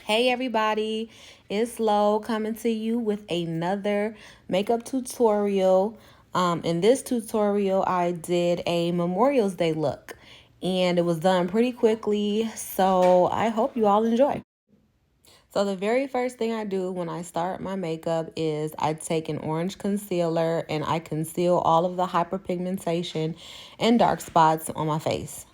Hey everybody, it's Lo coming to you with another makeup tutorial. In this tutorial, I did a Memorial's Day look and it was done pretty quickly, so I hope you all enjoy. So the very first thing I do when I start my makeup is I take an orange concealer and I conceal all of the hyperpigmentation and dark spots on my face.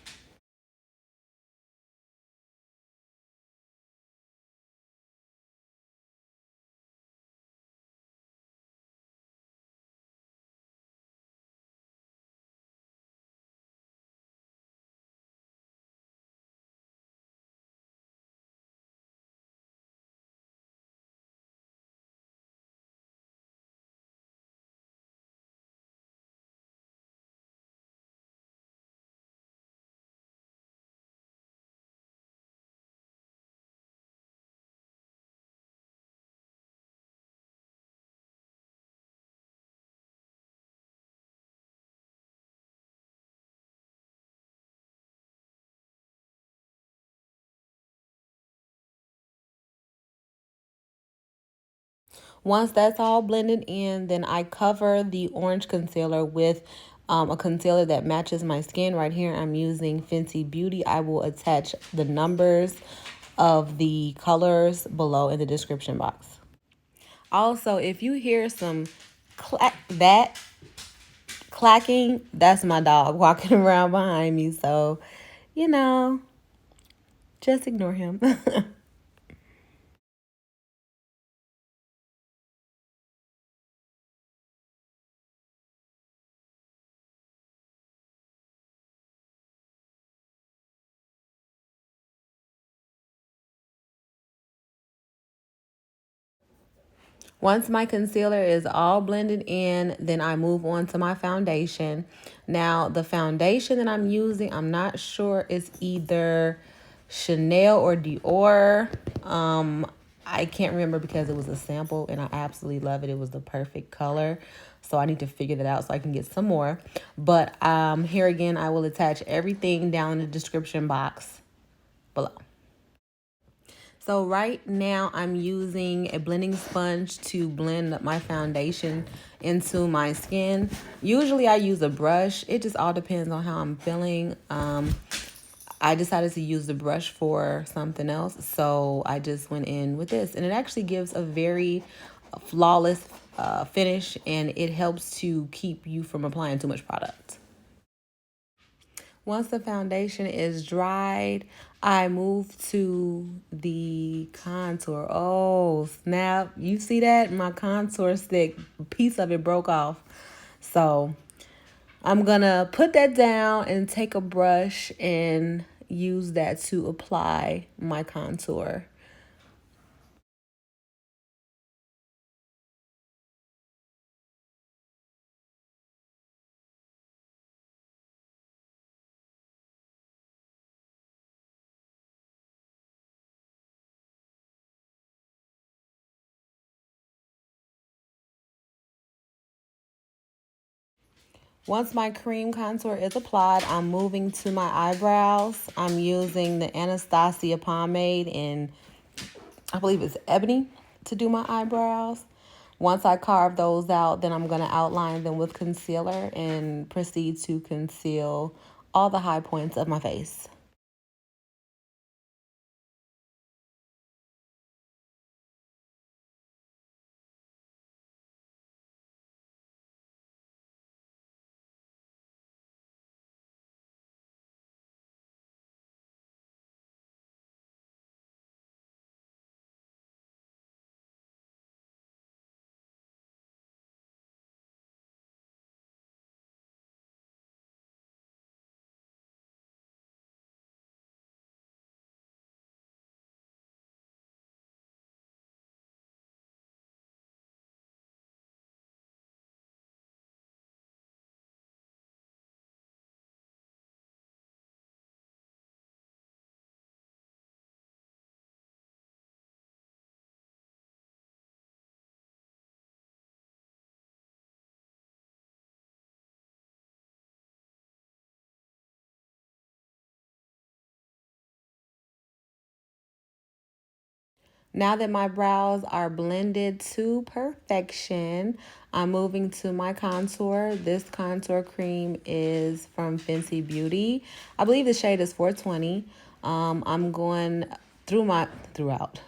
Once that's all blended in, then I cover the orange concealer with a concealer that matches my skin. Right here, I'm using Fenty Beauty. I will attach the numbers of the colors below in the description box. Also, if you hear some clacking, that's my dog walking around behind me. So, you know, just ignore him. Once my concealer is all blended in, then I move on to my foundation. Now, the foundation that I'm using, I'm not sure, it's either Chanel or Dior. I can't remember because it was a sample and I absolutely love it. It was the perfect color. So I need to figure that out so I can get some more. But here again, I will attach everything down in the description box below. So right now I'm using a blending sponge to blend my foundation into my skin. Usually I use a brush. It just all depends on how I'm feeling. I decided to use the brush for something else, so I just went in with this. And it actually gives a very flawless finish, and it helps to keep you from applying too much product. Once the foundation is dried, I move to the contour. Oh, snap. You see that? My contour stick, a piece of it broke off. So I'm going to put that down and take a brush and use that to apply my contour. Once my cream contour is applied, I'm moving to my eyebrows. I'm using the Anastasia pomade in, I believe it's ebony, to do my eyebrows. Once I carve those out, then I'm going to outline them with concealer and proceed to conceal all the high points of my face. Now that my brows are blended to perfection, I'm moving to my contour. This contour cream is from Fenty Beauty. I believe the shade is 420. I'm going throughout.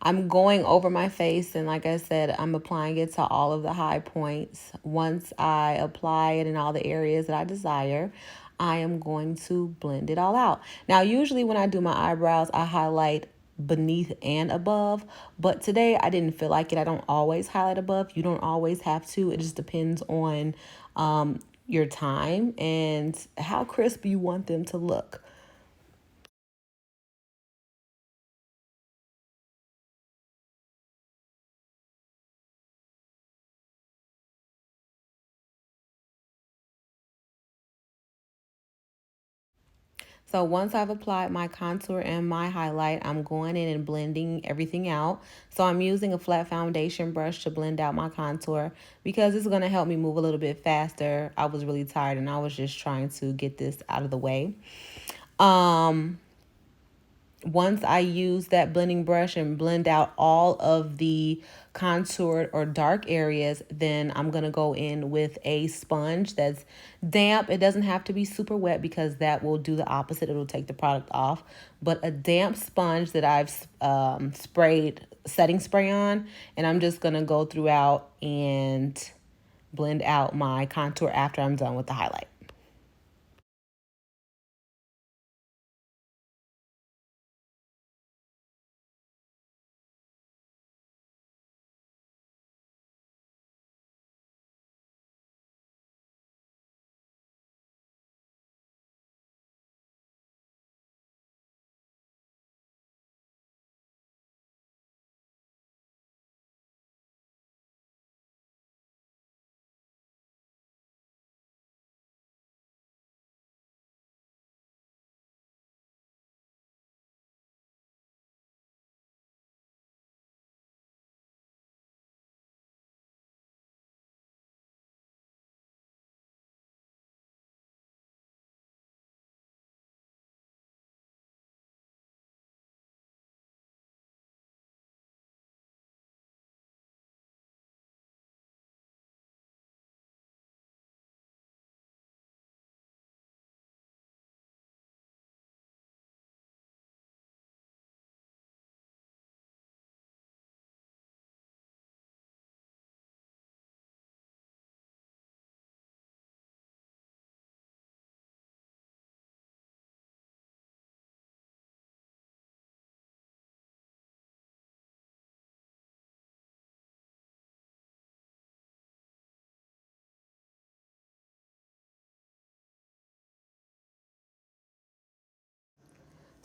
I'm going over my face, and like I said, I'm applying it to all of the high points. Once I apply it in all the areas that I desire, I am going to blend it all out. Now, usually when I do my eyebrows, I highlight beneath and above, but today I didn't feel like it. I don't always highlight above. You don't always have to. It just depends on your time and how crisp you want them to look. So once I've applied my contour and my highlight, I'm going in and blending everything out. So I'm using a flat foundation brush to blend out my contour because it's going to help me move a little bit faster. I was really tired and I was just trying to get this out of the way. Um, Once I use that blending brush and blend out all of the contoured or dark areas, then I'm going to go in with a sponge that's damp. It doesn't have to be super wet because that will do the opposite. It'll take the product off. But a damp sponge that I've sprayed setting spray on, and I'm just going to go throughout and blend out my contour after I'm done with the highlight.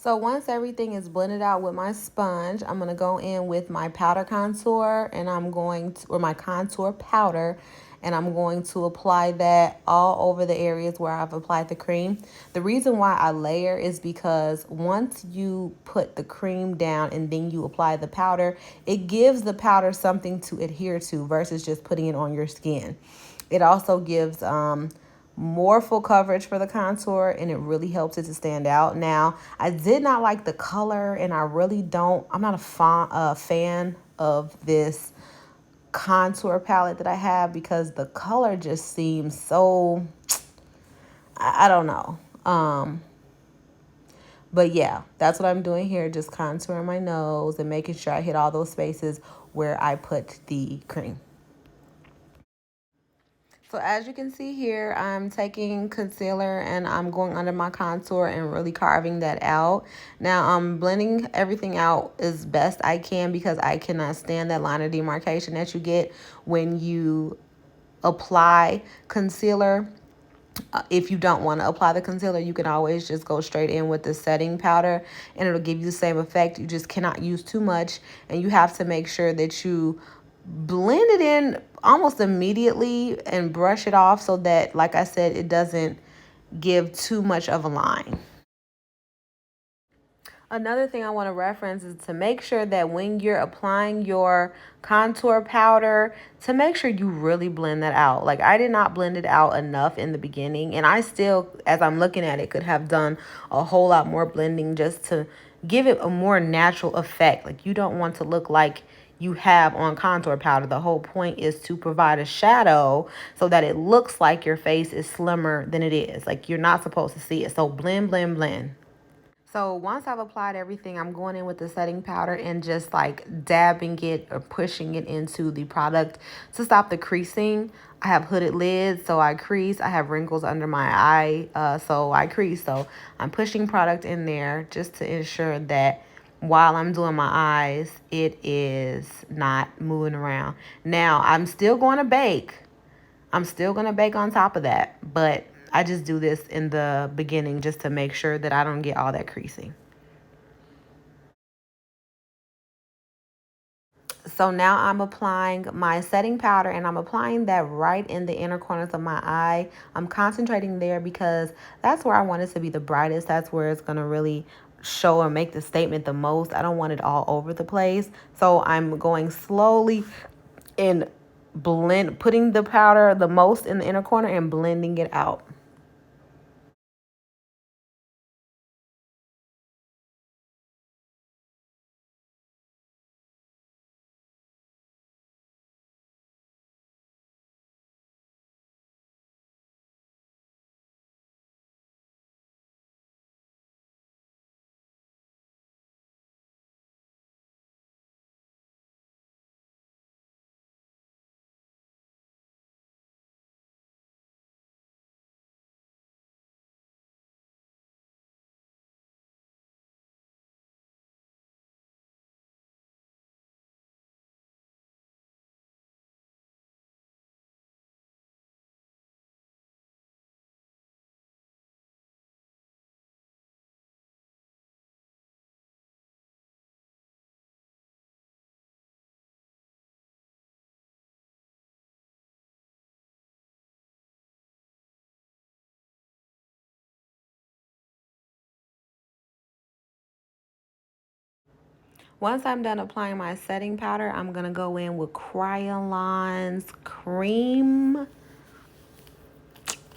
So once everything is blended out with my sponge, I'm going to go in with my powder contour and or my contour powder, and I'm going to apply that all over the areas where I've applied the cream. The reason why I layer is because once you put the cream down and then you apply the powder, it gives the powder something to adhere to versus just putting it on your skin. It also gives more full coverage for the contour, and it really helps it to stand out. Now, I did not like the color, and I'm not a fan of this contour palette that I have because the color just seems so, I don't know. But yeah, that's what I'm doing here, just contouring my nose and making sure I hit all those spaces where I put the cream. So as you can see here, I'm taking concealer and I'm going under my contour and really carving that out. Now I'm blending everything out as best I can because I cannot stand that line of demarcation that you get when you apply concealer. If you don't want to apply the concealer, you can always just go straight in with the setting powder and it'll give you the same effect. You just cannot use too much, and you have to make sure that you blend it in almost immediately and brush it off so that, like I said, it doesn't give too much of a line. Another thing I want to reference is to make sure that when you're applying your contour powder, to make sure you really blend that out. Like, I did not blend it out enough in the beginning, and I still, as I'm looking at it, could have done a whole lot more blending just to give it a more natural effect. Like, you don't want to look like you have on contour powder. The whole point is to provide a shadow so that it looks like your face is slimmer than it is. Like, you're not supposed to see it. So blend, blend, blend. So once I've applied everything, I'm going in with the setting powder and just like dabbing it or pushing it into the product to stop the creasing. I have hooded lids, so I crease. I have wrinkles under my eye, so I crease. So I'm pushing product in there just to ensure that while I'm doing my eyes, it is not moving around. Now, I'm still going to bake. I'm still going to bake on top of that, but I just do this in the beginning just to make sure that I don't get all that creasing. So now I'm applying my setting powder and I'm applying that right in the inner corners of my eye. I'm concentrating there because that's where I want it to be the brightest. That's where it's going to really show or make the statement the most. I don't want it all over the place. So I'm going slowly and putting the powder the most in the inner corner and blending it out. Once I'm done applying my setting powder, I'm going to go in with Kryolan's cream.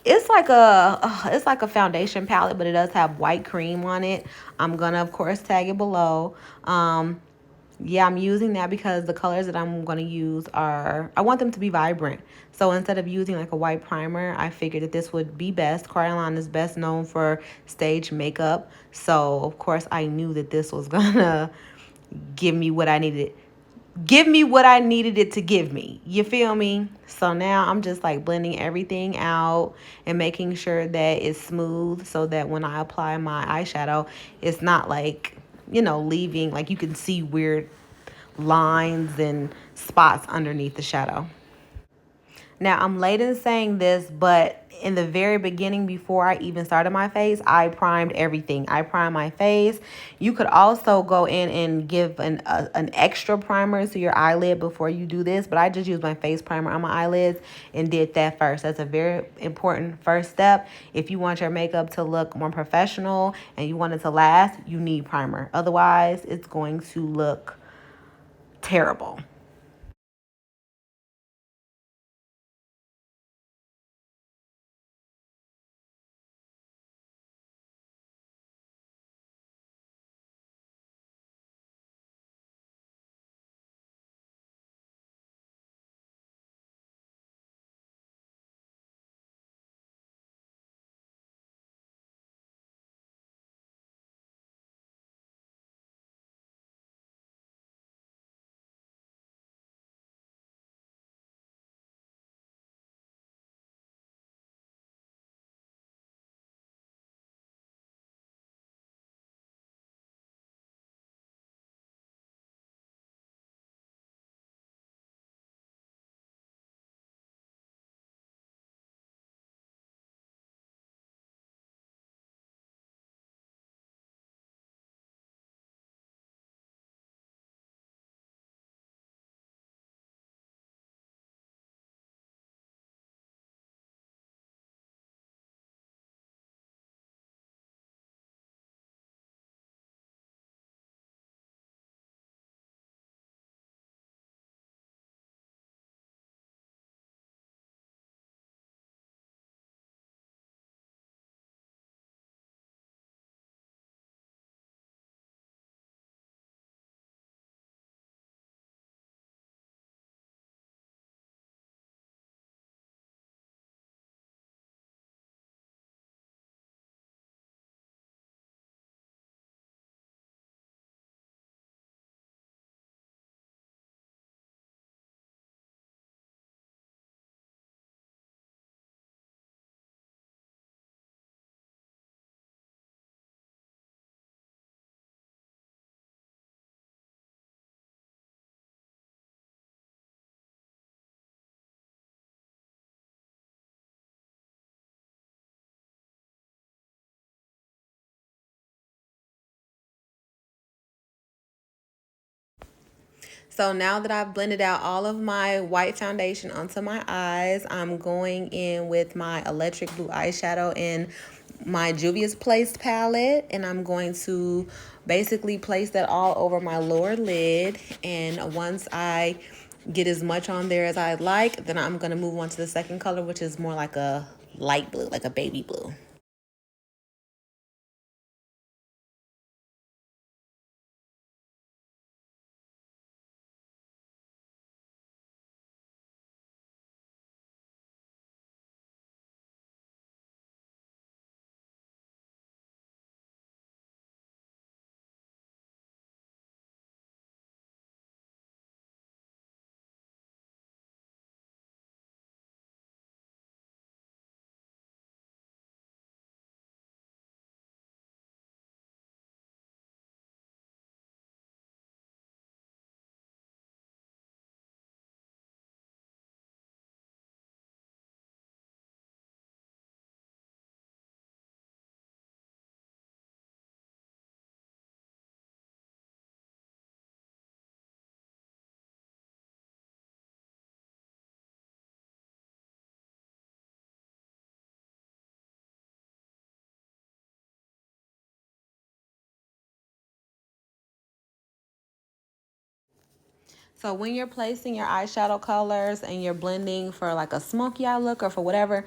It's like a foundation palette, but it does have white cream on it. I'm going to of course tag it below. Yeah, I'm using that because the colors that I'm going to use I want them to be vibrant. So instead of using like a white primer, I figured that this would be best. Kryolan is best known for stage makeup. So, of course, I knew that this was going to give me what I needed. Give me what I needed it to give me. You feel me? So now I'm just like blending everything out and making sure that it's smooth so that when I apply my eyeshadow, it's not like, leaving, like you can see weird lines and spots underneath the shadow. Now, I'm late in saying this, but in the very beginning, before I even started my face, I primed everything. I primed my face. You could also go in and give an extra primer to your eyelid before you do this, but I just used my face primer on my eyelids and did that first. That's a very important first step. If you want your makeup to look more professional and you want it to last, you need primer. Otherwise, it's going to look terrible. So now that I've blended out all of my white foundation onto my eyes, I'm going in with my electric blue eyeshadow in my Juvia's Place palette, and I'm going to basically place that all over my lower lid. And once I get as much on there as I'd like, then I'm going to move on to the second color, which is more like a light blue, like a baby blue. So when you're placing your eyeshadow colors and you're blending for like a smoky eye look or for whatever,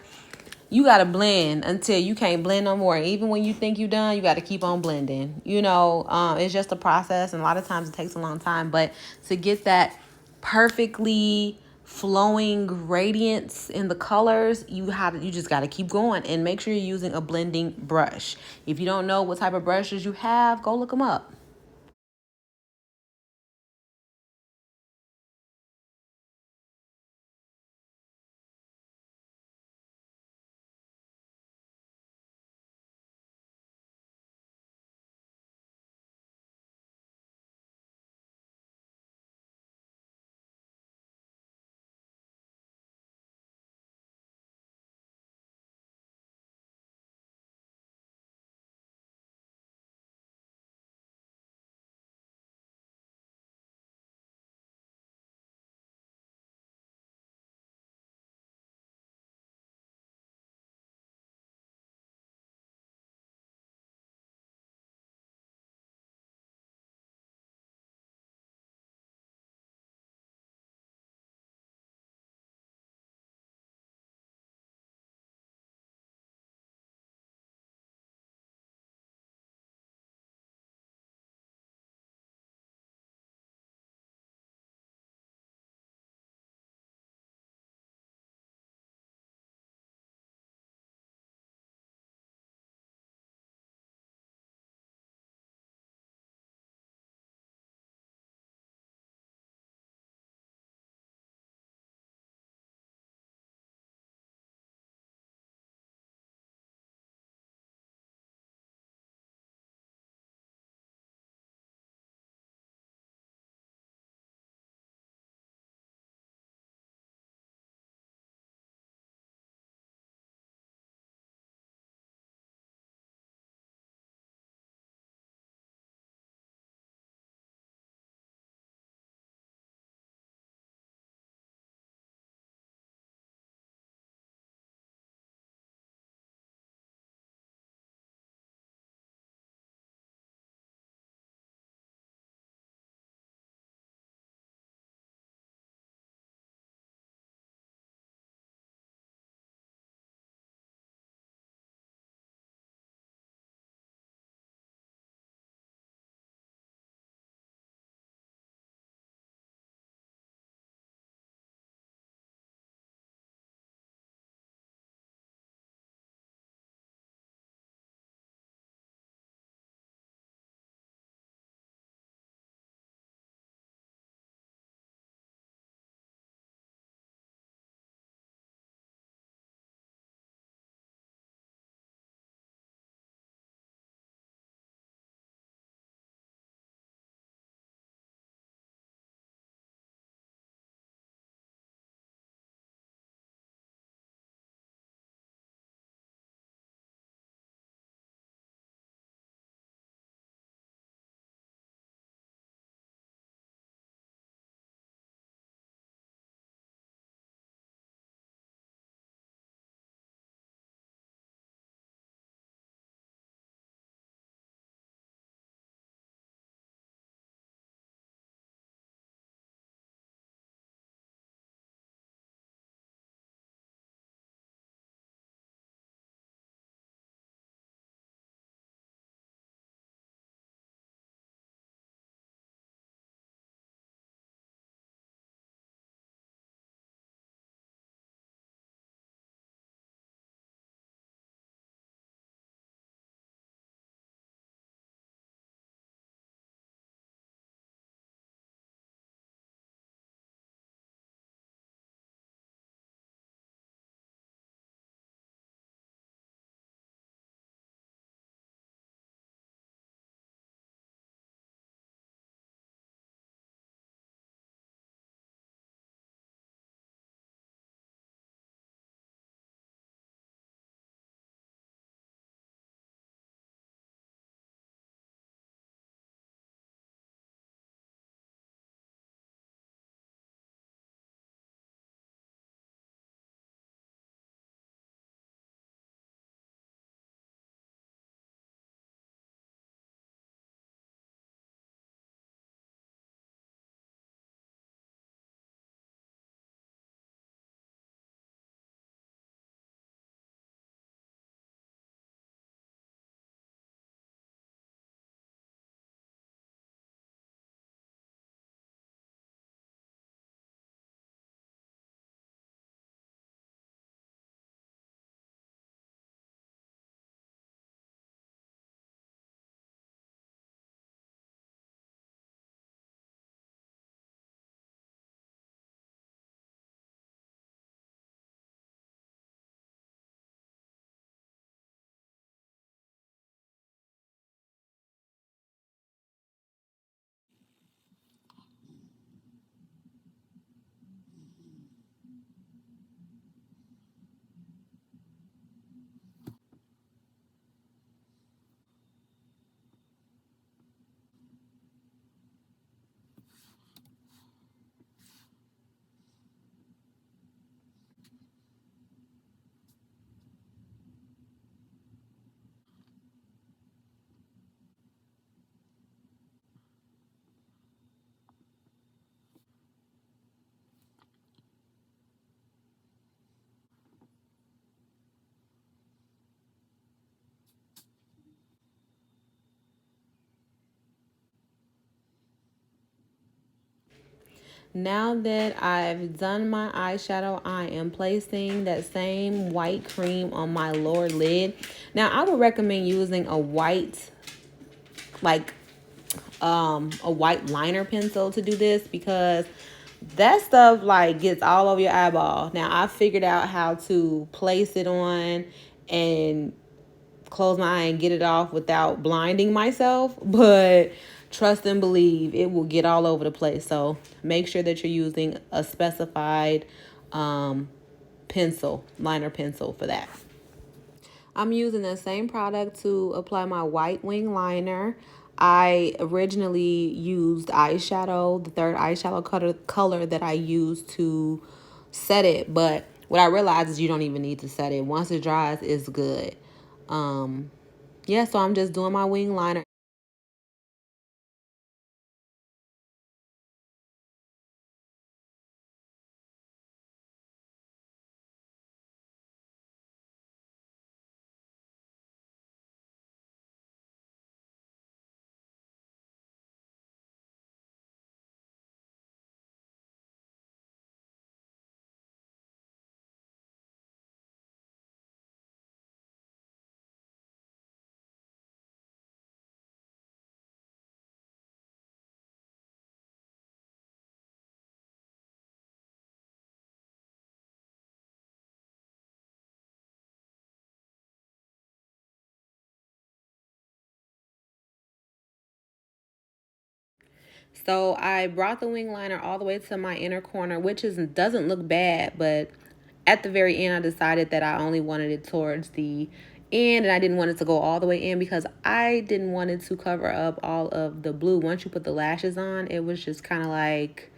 you got to blend until you can't blend no more. And even when you think you're done, you got to keep on blending. It's just a process, and a lot of times it takes a long time. But to get that perfectly flowing gradients in the colors, you just got to keep going and make sure you're using a blending brush. If you don't know what type of brushes you have, go look them up. Now that I've done my eyeshadow, I am placing that same white cream on my lower lid. Now, I would recommend using a white, like a white liner pencil to do this, because that stuff like gets all over your eyeball. Now, I figured out how to place it on and close my eye and get it off without blinding myself, but trust and believe it will get all over the place. So make sure that you're using a specified pencil, liner pencil, for that. I'm using the same product to apply my white wing liner. I originally used eyeshadow, the third eyeshadow color that I used to set it, but what I realized is you don't even need to set it. Once it dries, it's good. Um, yeah, so I'm just doing my wing liner. So I brought the wing liner all the way to my inner corner, which doesn't look bad, but at the very end, I decided that I only wanted it towards the end and I didn't want it to go all the way in because I didn't want it to cover up all of the blue. Once you put the lashes on, it was just kind of like,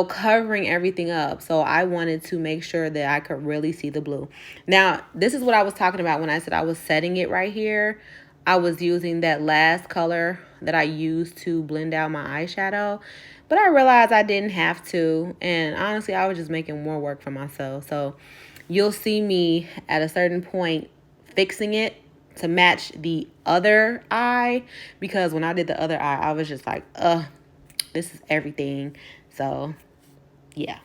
covering everything up. So I wanted to make sure that I could really see the blue. Now, this is what I was talking about when I said I was setting it right here. I was using that last color that I used to blend out my eyeshadow, but I realized I didn't have to. And honestly, I was just making more work for myself. So you'll see me at a certain point fixing it to match the other eye, because when I did the other eye, I was just like, this is everything. So yeah.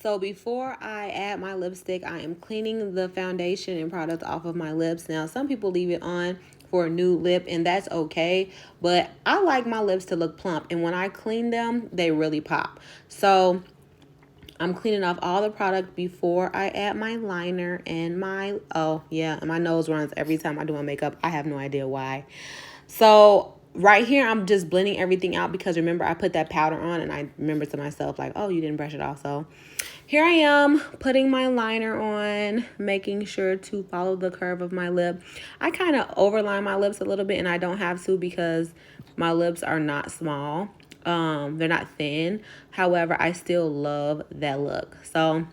So before I add my lipstick, I am cleaning the foundation and product off of my lips. Now, some people leave it on for a nude lip, and that's okay. But I like my lips to look plump, and when I clean them, they really pop. So I'm cleaning off all the product before I add my liner and my, oh yeah, my nose runs every time I do my makeup. I have no idea why. So right here, I'm just blending everything out because remember, I put that powder on and I remember to myself like, oh, you didn't brush it off. So here I am putting my liner on, making sure to follow the curve of my lip. I kind of overline my lips a little bit and I don't have to because my lips are not small. They're not thin. However, I still love that look. So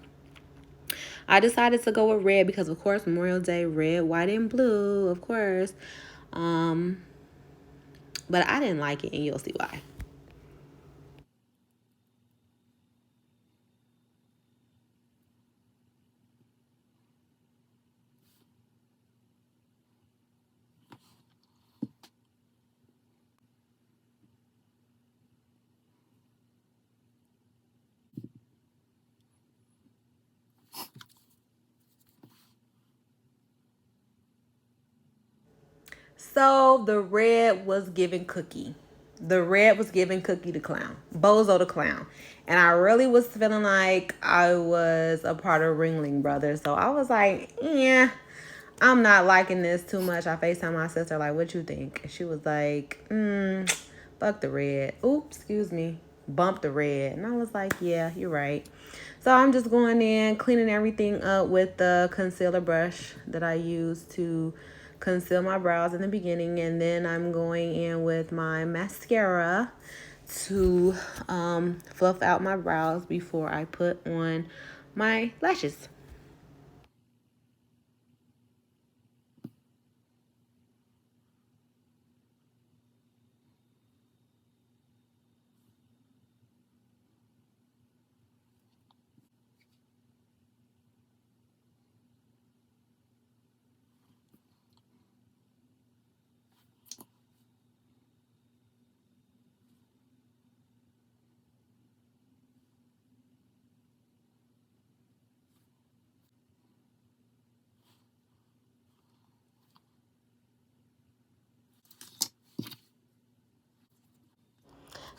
I decided to go with red because of course Memorial Day, red, white, and blue, of course. But I didn't like it and you'll see why. So the red was giving Cookie. The red was giving Cookie the Clown. Bozo the Clown. And I really was feeling like I was a part of Ringling Brothers. So I was like, yeah, I'm not liking this too much. I FaceTime my sister like, what you think? And she was like, fuck the red. Oops, excuse me. Bump the red. And I was like, yeah, you're right. So I'm just going in, cleaning everything up with the concealer brush that I use to conceal my brows in the beginning. And then I'm going in with my mascara to fluff out my brows before I put on my lashes.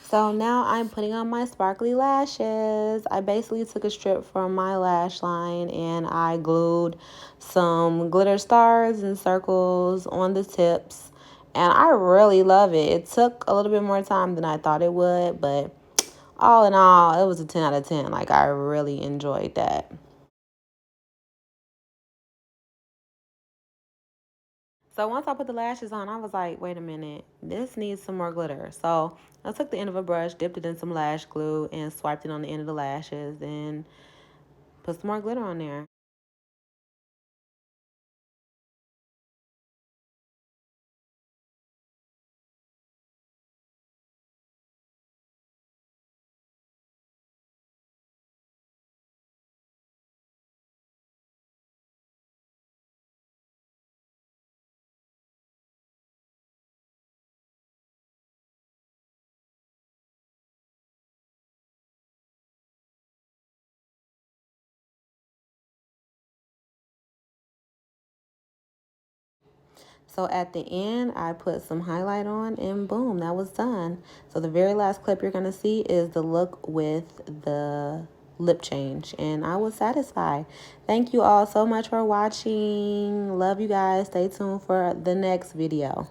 So now I'm putting on my sparkly lashes. I basically took a strip from my lash line and I glued some glitter stars and circles on the tips. And I really love it. It took a little bit more time than I thought it would, but all in all, it was a 10 out of 10. Like, I really enjoyed that. So once I put the lashes on, I was like, wait a minute, this needs some more glitter. So I took the end of a brush, dipped it in some lash glue, and swiped it on the end of the lashes and put some more glitter on there. So at the end, I put some highlight on and boom, that was done. So the very last clip you're going to see is the look with the lip change. And I was satisfied. Thank you all so much for watching. Love you guys. Stay tuned for the next video.